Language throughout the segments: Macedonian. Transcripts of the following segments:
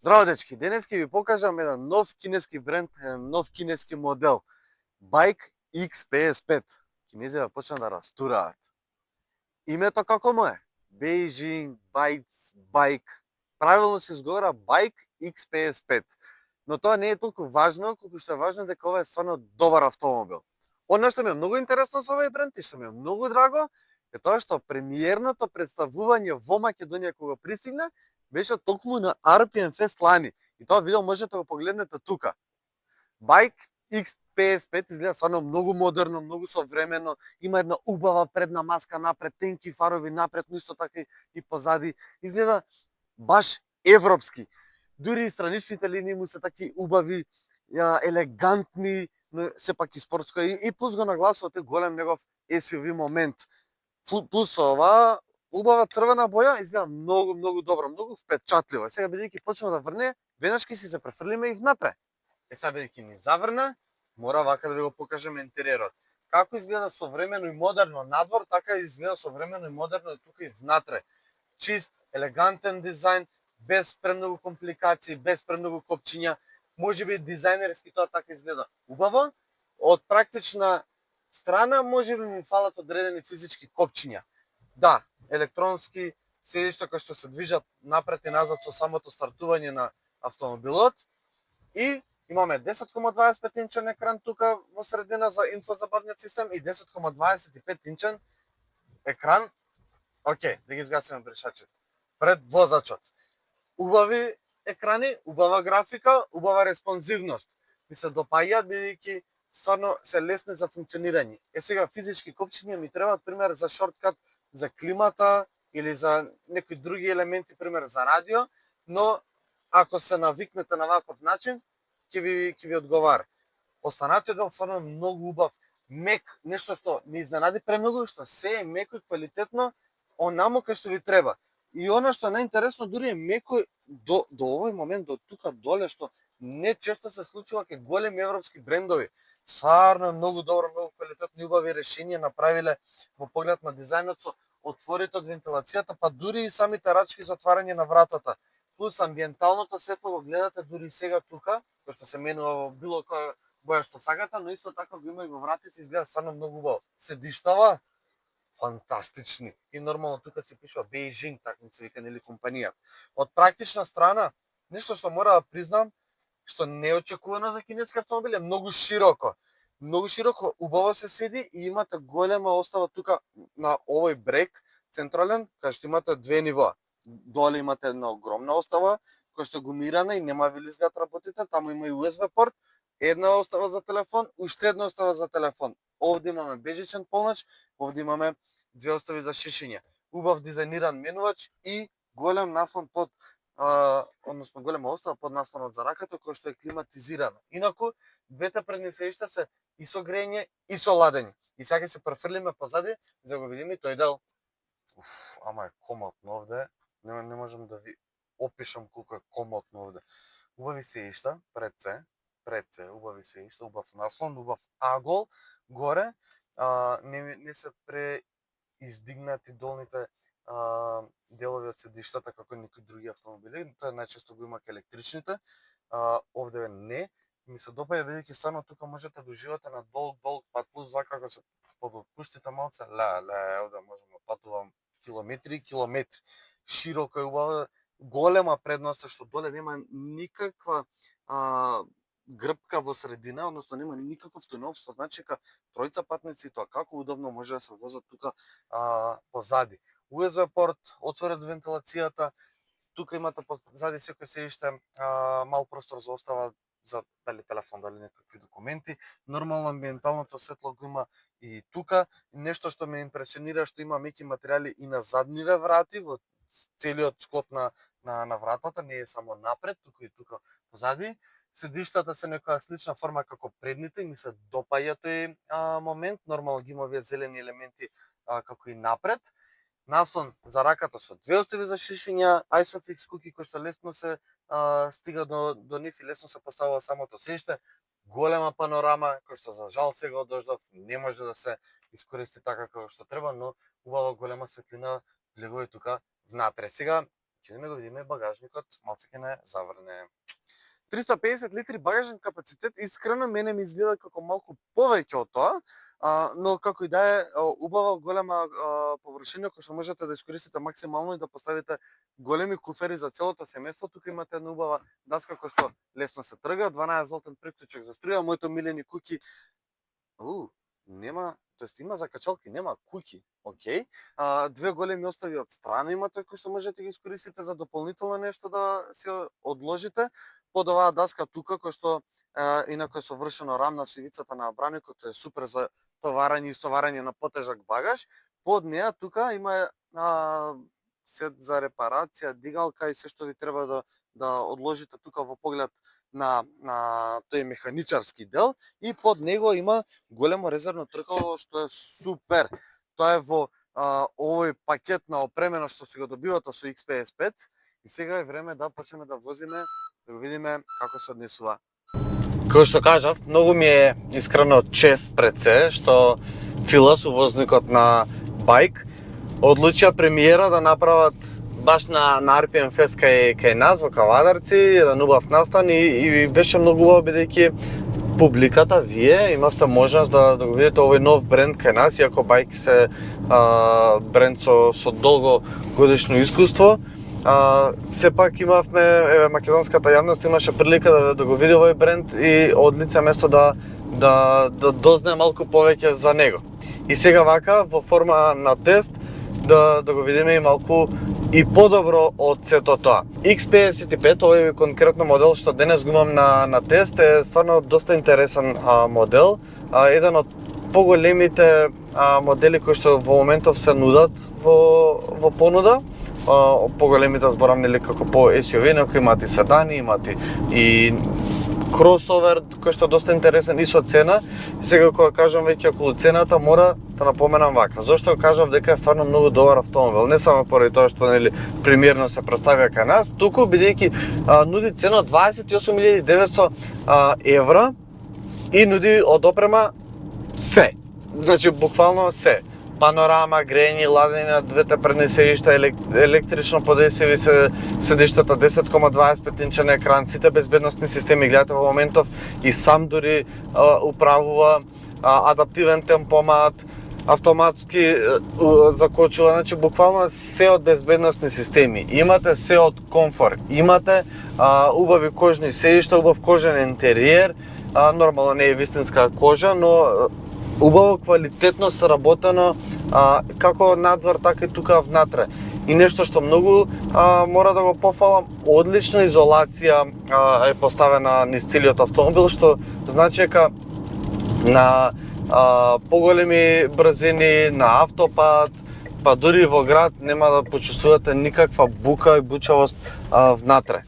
Здраво дечки, денес ќе ви покажам еден нов кинески бренд, еден нов кинески модел. Bike X55. Кинезите почна да растураат. Името како му е? Beijing, Bytes, Bike. Правилно се изговара Bike X55. Но тоа не е толку важно, колку што е важно дека ова е стварно добар автомобил. Она што ми е многу интересно со овој бренд и што ми е многу драго, е тоа што премиерното представување во Македонија кога пристигна, беше токму на RPM Fest лани. И тоа видео можете да го погледнете тука. Bike X55 изгледа стварно многу модерно, многу современо, има една убава предна маска напред, тенки фарови напред, но исто така и позади. Изгледа баш европски. Дури и страничните линии му се такви убави, елегантни, но сепак и спортско. И плюс го нагласува тој голем негов SUV момент. Плюс ова убава црвена боја изгледа многу добро, многу впечатливо. Сега бидејќи почнува да врне, веднаш ќе си се префрлиме и внатре. Сега бидејќи ни заврна, мора вака да ви го покажеме интериерот. Како изгледа современо и модерно надвор, така изгледа современо и модерно и тука и внатре. Чист, елегантен дизајн, без премногу компликации, без премногу копчиња. Можеби дизајнерски тоа така изгледа убаво. Од практична страна можеби ми фалат одредени физички копчиња. Да, електронски седишта кои што се движат напред и назад со самото стартување на автомобилот. И имаме 10,25 инчен екран тука во средина за инфозабавниот систем и 10,25 инчен екран. Океј, да ги згасиме брешачите. Пред возачот. Убави екрани, убава графика, убава респонзивност. Ми се допаѓаат бидејќи стварно се лесни за функционирање. Сега физички копчиња ми требаат пример за шорткат за климата или за некои други елементи, пример за радио, но ако се навикнете на ваков начин, ќе ви одговара. Останатиот дел стварно многу убав, мек, нешто што ме изненади премногу, што се е меко и квалитетно, онамо кај што ви треба. И она што е најинтересно, дури е меко до овој момент, до тука доле, што не често се случува кај големи европски брендови. Стварно многу добро, многу квалитетно и убави решенија направиле во поглед на дизајнот со отворите од вентилацијата, па дури и самите рачки за отварање на вратата. Плюс амбиенталното светло го гледате дури сега тука, кој што се менува во било која боја што сакате, но исто така го има и во вратите, изгледа стварно многу убаво. Седиштава фантастични. И нормално тука се пишува Beijing, така се вика нели компанијата. Од практична страна, нешто што мора да признам, што не е очекувано за кинески автомобили, е многу широко. Многу широко, убаво се седи и имате голема остава тука на овој брек централен, кај што имате две нивоа. Доле имате една огромна остава, која што е гумирана и нема ви лизгаат работите, таму има и USB порт, една остава за телефон, уште една остава за телефон. Овде имаме бежичен полнач, овде имаме две остави за шишење. Убав дизајниран менувач и голем наслон под односно голема остава под наслонот за раката кој што е климатизирана. Инаку двете предни седишта се и со грење и со ладење. И сега ќе се префрлиме позади за да го видиме тој дел. Ама е комотно овде. Не можам да ви опишам колку е комотно овде. Убави седишта, пред се, убави седишта, убав наслон, убав агол горе, не се преиздигнати долните делови од седиштата како некои други автомобили, тоа најчесто го има кај електричните, овде не. Ми се допаѓа бидејќи стварно тука можете да уживате на долг пат, плюс вака како се подотпуштите малце, овде можам да патувам километри и километри. Широко е убаво, голема предност е што доле нема никаква грбка во средина, односно нема никаков тунел, што значи дека тројца патници тоа како удобно може да се возат тука позади. USB порт, отворет вентилацијата, тука имате позади секој седиште мал простор за остава за дали телефон, дали некакви документи. Нормално амбиенталното светло го има и тука. Нешто што ме импресионира што има меки материјали и на задниве врати, во целиот склоп на вратата, не е само напред, туку и тука позади. Седиштата се некоја слична форма како предните, ми се допаѓа тој момент, нормално ги има овие зелени елементи како и напред. Наслон за раката со две остави за шишења, ISOFIX куки кои што лесно се стига до нив и лесно се поставува самото седиште. Голема панорама, кој што за жал сега од дождов не може да се искористи така како што треба, но убава голема светлина влегува тука внатре. Сега Ќе не го видиме багажникот, малце ќе не заврне. 350 литри багажен капацитет, искрено мене ми изгледа како малку повеќе од тоа, но како и да е убава голема површина која што можете да искористите максимално и да поставите големи куфери за целото семејство. Тука имате една убава даска која што лесно се трга, 12 волтен приклучок за струја, моите милени куки. Нема, тоест има закачалки, нема куки. Океј. Две големи остави од страна имате кои што можете ги искористите за дополнително нешто да се одложите. Под оваа даска тука која што инаку е совршено рамна со ивицата на браникот, е супер за товарање и стоварање на потежак багаж. Под неа тука има сет за репарација, дигалка и се што ви треба да одложите тука во поглед на тој механичарски дел, и под него има големо резервно тркало што е супер. Тоа е во овој пакет на опремено што се го добивате со XPS5, и сега е време да почнеме да возиме, да го видиме како се однесува. Како што кажав, многу ми е искрено чест пред се што Цила, сувозникот на Байк, одлучија премиера да направат баш на RPM Fest кај нас во Кавадарци, еден убав настан, и беше многу убаво бидејќи публиката, вие имавте можност да го видите овој нов бренд кај нас, иако Байк се бренд со долго годишно искуство. Сепак имавме, македонската јавност имаше прилика да го види овој бренд и од лице место да дознае малку повеќе за него. И сега вака во форма на тест да го видиме и малку и подобро од сето тоа. X55, овој конкретно модел што денес го имам на тест, е стварно доста интересен модел, еден од поголемите модели кои што во моментов се нудат во понуда. Поголемите зборам нели како по SUV, некои имат и седани, имат и кросовер кој што е доста интересен и со цена. Сега кога кажам веќе околу цената, мора да напоменам вака. Зошто кажав дека е стварно многу добар автомобил? Не само поради тоа што нели премиерно се представува кај нас, туку бидејќи нуди цена од 28.900 евра и нуди од опрема се. Значи буквално се. Панорама, грејење, ладење на двете предни седишта, електрично подесиви седиштата, 10,25 инчен екран, сите безбедносни системи гледате во моментов, и сам дури управува, адаптивен темпомат, автоматски закочува, значи буквално се од безбедносни системи. Имате се од комфорт, имате убави кожни седишта, убав кожен интериер, нормално не е вистинска кожа, но убаво квалитетно сработено како надвор, така и тука внатре. И нешто што многу мора да го пофалам, одлична изолација е поставена низ целиот автомобил, што значи дека на поголеми брзини, на автопат, па дури во град нема да почувствувате никаква бука и бучавост внатре.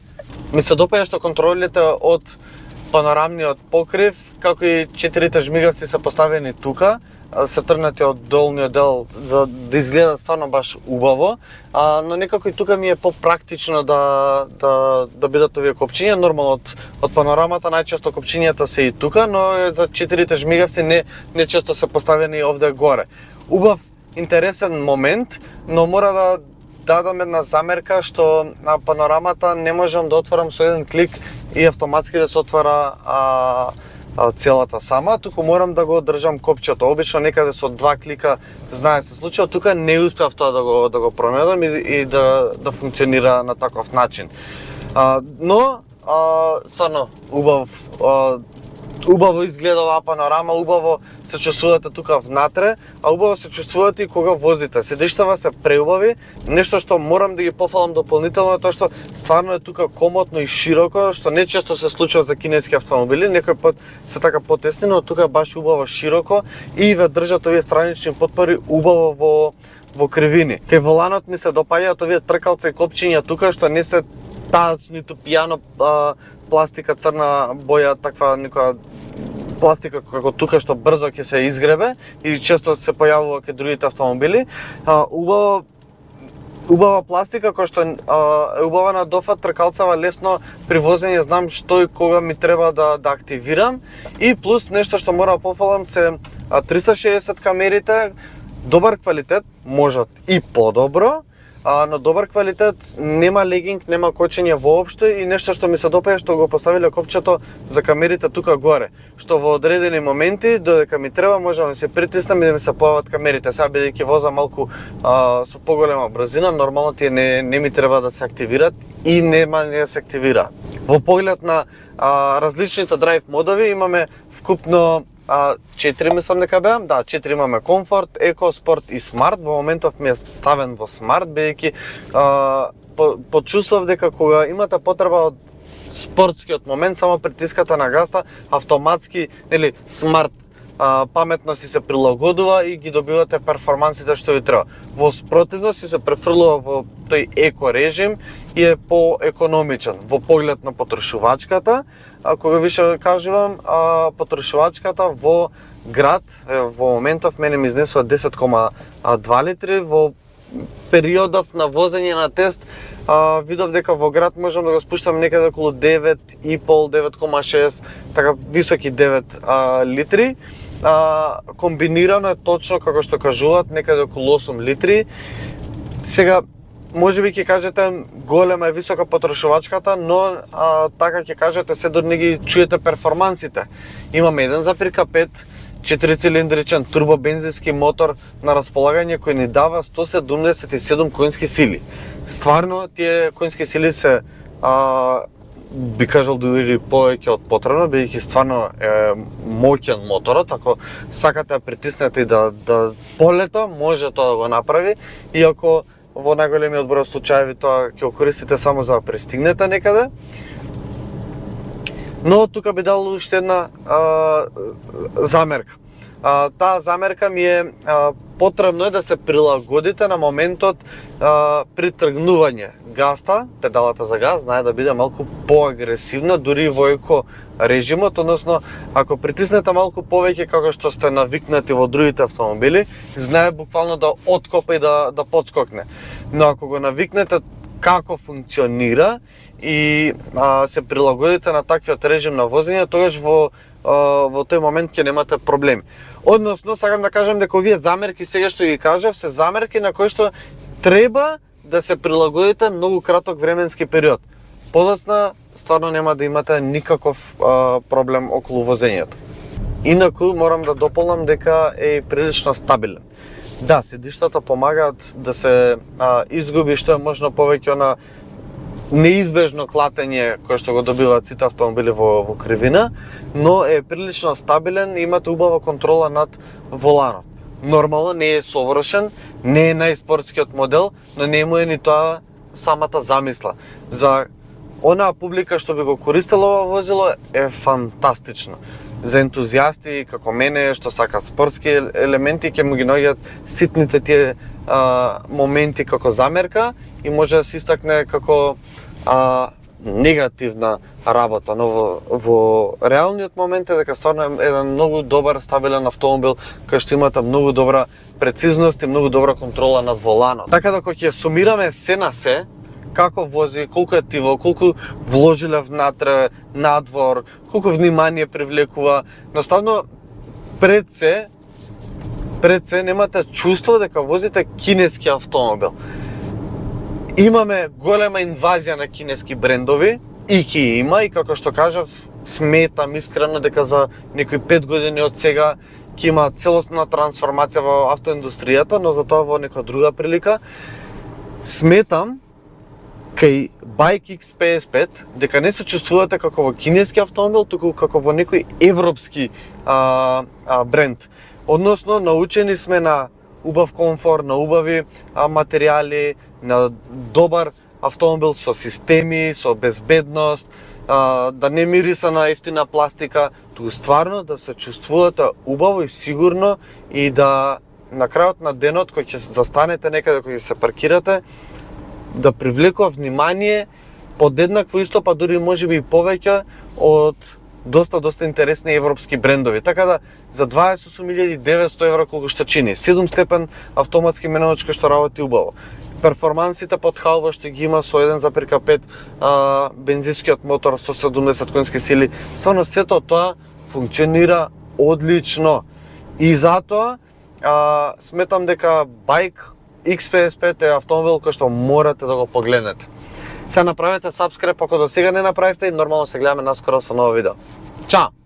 Ми се допаѓа што контролите од панорамниот покрив, како и 4 жмигавци се поставени тука, се трнати од долниот дел за да изгледа стварно баш убаво, но некако и тука ми е попрактично да бидат овие копчиња. Нормално од панорамата најчесто копчињата се и тука, но за 4 жмигавци не често се поставени овде горе. Убав, интересен момент, но мора да дадам една замерка што на панорамата не можам да отворам со еден клик и автоматски да се отвара целата сама, туку морам да го држам копчето. Обично некаде со 2 клика знае се случува, тука не успеав тоа да го променам и да функционира на таков начин. Но стварно убаво изгледа оваа панорама, убаво се чувствувате тука внатре, а убаво се чувствувате и кога возите. Седиштава се преубави, нешто што морам да ги пофалам дополнително е тоа што стварно е тука комотно и широко, што не често се случува за кинески автомобили, некој пат се така потесни, но тука е баш убаво широко и ве држат овие странични потпори убаво во кривини. Кај воланот ми се допаѓаат овие тркалца и копчиња тука што не се тач, ниту пијано пластика црна боја, таква некоја пластика како тука што брзо ќе се изгребе или често се појавува кај другите автомобили. Убава пластика која што е убава на дофат, тркалцава лесно при возење, знам што и кога ми треба да активирам, и плюс нешто што мора да пофалам се 360 камерите, добар квалитет, можат и подобро, на добар квалитет, нема легинг, нема кочење воопшто и нешто што ми се допаѓа што го поставиле копчето за камерите тука горе, што во одредени моменти додека ми треба можам да се притиснам и да ми се појават камерите. Сега бидејќи возам малку со поголема брзина, нормално тие не ми треба да се активираат и нема да се активираат. Во поглед на различните драйв модови имаме вкупно 4 мислам дека беа, да, 4 имаме комфорт, еко, спорт и смарт. Во моментов ми е ставен во смарт, бидејќи почувствав дека кога имате потреба од спортскиот момент, само притискате на гаста, автоматски, нели, смарт паметно си се прилагодува и ги добивате перформансите што ви треба. Во спротивно си се префрлува во тој еко режим и е поекономичен во поглед на потрошувачката. Кога више кажувам, потрошувачката во град во моментов мене ми изнесува 10,2 литри. Во периодов на возење на тест видов дека во град можам да го спуштам некаде околу 9,5, 9,6, така високи 9 литри. Комбинирано е точно како што кажуваат, некаде околу 8 литри. Сега можеби ќе кажете голема и висока потрошувачката, но така ќе кажете се дори не ги чуете перформансите. Имаме 1,5 4-цилиндричен турбобензински мотор на располагање кој ни дава 177 конски сили. Стварно тие конски сили се би кажал дури повеќе од потребно, бидејќи стварно е моќен моторот, ако сакате да притиснете и да полета, може тоа да го направи, иако во најголемиот број случаеви тоа ќе го користите само за да пристигнете некаде. Но тука би дал уште една замерка. Таа замерка ми е потребно е да се прилагодите на моментот при тргнување. Гаста, педалата за газ, знае да биде малку поагресивна, дури во еко режимот, односно ако притиснете малку повеќе како што сте навикнати во другите автомобили, знае буквално да откопа и да подскокне. Но ако го навикнете како функционира и се прилагодите на таквиот режим на возење, тогаш во тој момент ќе немате проблеми. Односно, сакам да кажам дека овие замерки сега што ги кажав, се замерки на кои што треба да се прилагодите многу краток временски период. Подоцна, стварно нема да имате никаков проблем околу возењето. Инаку, морам да дополнам дека е прилично стабилен. Да, седиштата помагаат да се изгуби што е можно повеќе на неизбежно клатење кое што го добиваат сите автомобили во кривина, но е прилично стабилен и имате убава контрола над воланот. Нормално не е совршен, не е најспортскиот модел, но не му е ни тоа самата замисла. За онаа публика што би го користела ова возило е фантастично. За ентузијасти како мене што сакаат спортски елементи ќе му ги наоѓаат ситните тие моменти како замерка и може да се истакне како негативна работа, но во реалниот момент е дека стварно е еден многу добар стабилен автомобил кој што имате многу добра прецизност и многу добра контрола над воланот. Така да кога ќе сумираме се на се, како вози, колку е тиво, колку вложиле внатре, надвор, колку внимание привлекува, наставно пред се немате чувство дека возите кинески автомобил. Имаме голема инвазија на кинески брендови и ќе има, и како што кажав, сметам искрено дека за некои 5 години од сега ќе има целосна трансформација во автоиндустријата, но за тоа во некоја друга прилика. Сметам кај Bike X55 дека не се чувствувате како во кинески автомобил, туку како во некој европски бренд. Односно, научени сме на убав комфорт, на убави материјали, на добар автомобил со системи, со безбедност, да не мириса на ефтина пластика, туку стварно да се чувствувате убаво и сигурно и да на крајот на денот кој ќе застанете некаде, кој ќе се паркирате, да привлекува внимание подеднакво исто, па дури можеби и повеќе од доста интересни европски брендови. Така да за 28.900 евро колку што чини, 7 степен автоматски менувач кој што работи убаво. Перформансите под халба што ги има со 1,5 бензинскиот мотор 170 конски сили, само сето тоа функционира одлично. И затоа сметам дека Bike X55 е автомобил кој што морате да го погледнете. Се направете subscribe ако до сега не направивте и нормално се гледаме наскоро со ново видео. Чао!